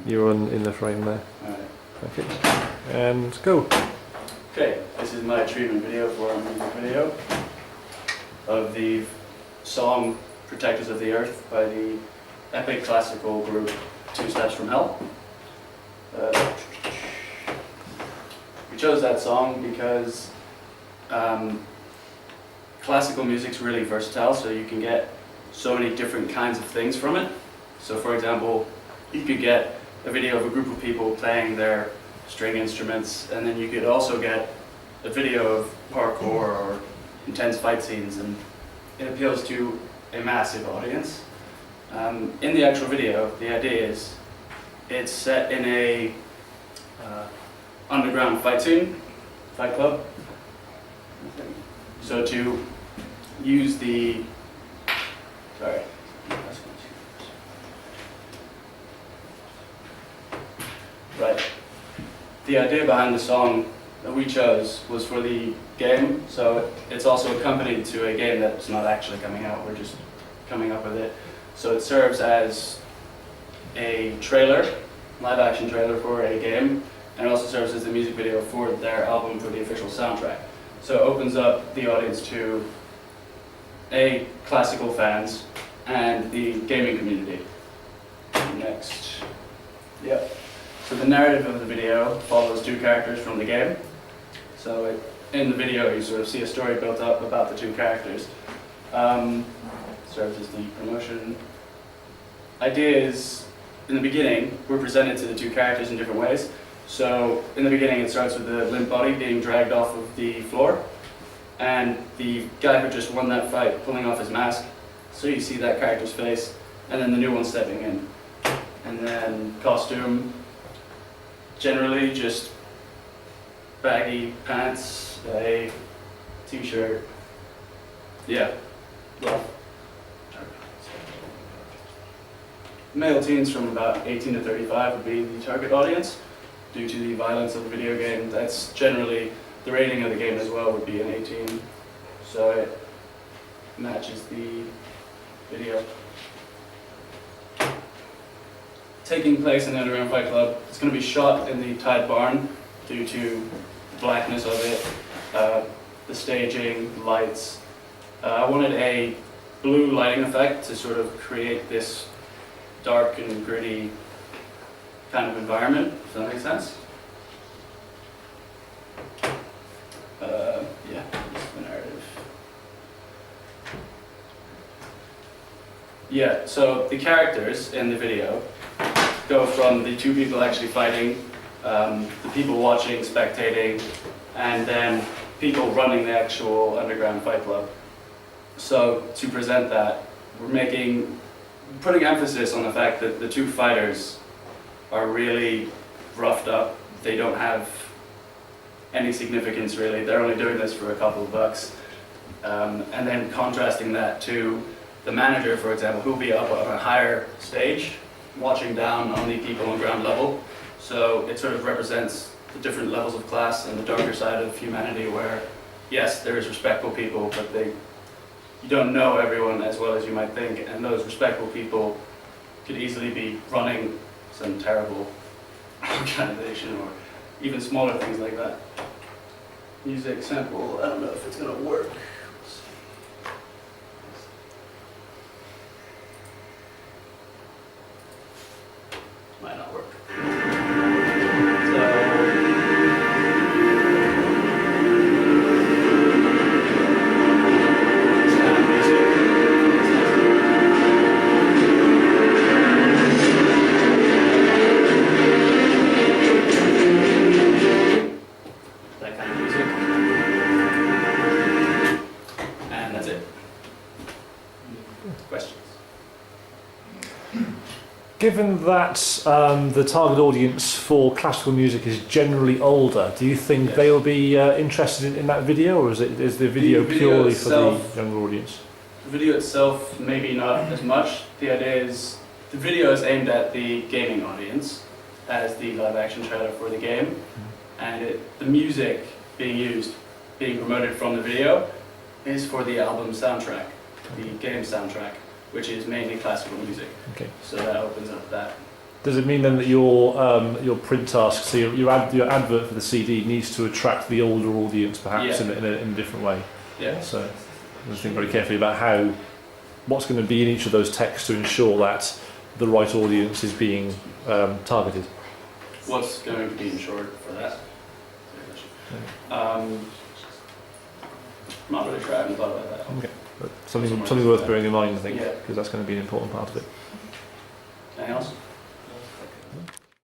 You're in the frame there. Alright. Okay. And go. Okay, this is my treatment video for a music video of the song Protectors of the Earth by the epic classical group Two Steps from Hell. We chose that song because classical music's really versatile, so you can get so many different kinds of things from it. So for example, you could get a video of a group of people playing their string instruments, and then you could also get a video of parkour or intense fight scenes, and it appeals to a massive audience. In the actual video, the idea is it's set in a underground fight club. So to use the, sorry. Right. The idea behind the song that we chose was for the game, so it's also accompanied to a game that's not actually coming out, we're just coming up with it. So it serves as a trailer, live action trailer for a game, and it also serves as a music video for their album for the official soundtrack. So it opens up the audience to classical fans and the gaming community. Next. Yep. So the narrative of the video follows two characters from the game. So in the video you sort of see a story built up about the two characters. Serves as the promotion. Idea is, in the beginning, we're presented to the two characters in different ways. So in the beginning it starts with the limp body being dragged off of the floor, and the guy who just won that fight pulling off his mask. So you see that character's face, and then the new one stepping in. And then costume, generally just baggy pants, a t-shirt, yeah, well, male teens from about 18 to 35 would be the target audience. Due to the violence of the video game, that's generally the rating of the game as well, would be an 18, so it matches the video. Taking place in the underground fight club, it's going to be shot in the Tide Barn due to the blackness of it, the staging, the lights. I wanted a blue lighting effect to sort of create this dark and gritty kind of environment, if that makes sense. Yeah, this is the narrative. Yeah, so the characters in the video go from the two people actually fighting, the people watching, spectating, and then people running the actual underground fight club. So to present that, we're putting emphasis on the fact that the two fighters are really roughed up. They don't have any significance really. They're only doing this for a couple of bucks. And then contrasting that to the manager, for example, who'll be up on a higher stage, watching down on the people on ground level. So it sort of represents the different levels of class and the darker side of humanity where, yes, there is respectful people, but you don't know everyone as well as you might think, and those respectful people could easily be running some terrible organization or even smaller things like that. Music sample, I don't know if it's going to work. Might not work. Given that the target audience for classical music is generally older, do you think they will be interested in that video, or is the video purely for the younger audience? The video itself, maybe not as much. The idea is the video is aimed at the gaming audience as the live action trailer for the game, and the music being promoted from the video is for the album soundtrack, the game soundtrack, which is mainly classical music. Okay. So that opens up that Does it mean then that your print task, so your advert for the CD needs to attract the older audience perhaps in a different way? Yeah. So I think very carefully about what's going to be in each of those texts to ensure that the right audience is being targeted. What's going to be insured for that? Not really sure. I haven't thought about that. Okay. But something worth bearing in mind, I think, Yeah. because that's going to be an important part of it. Anything else?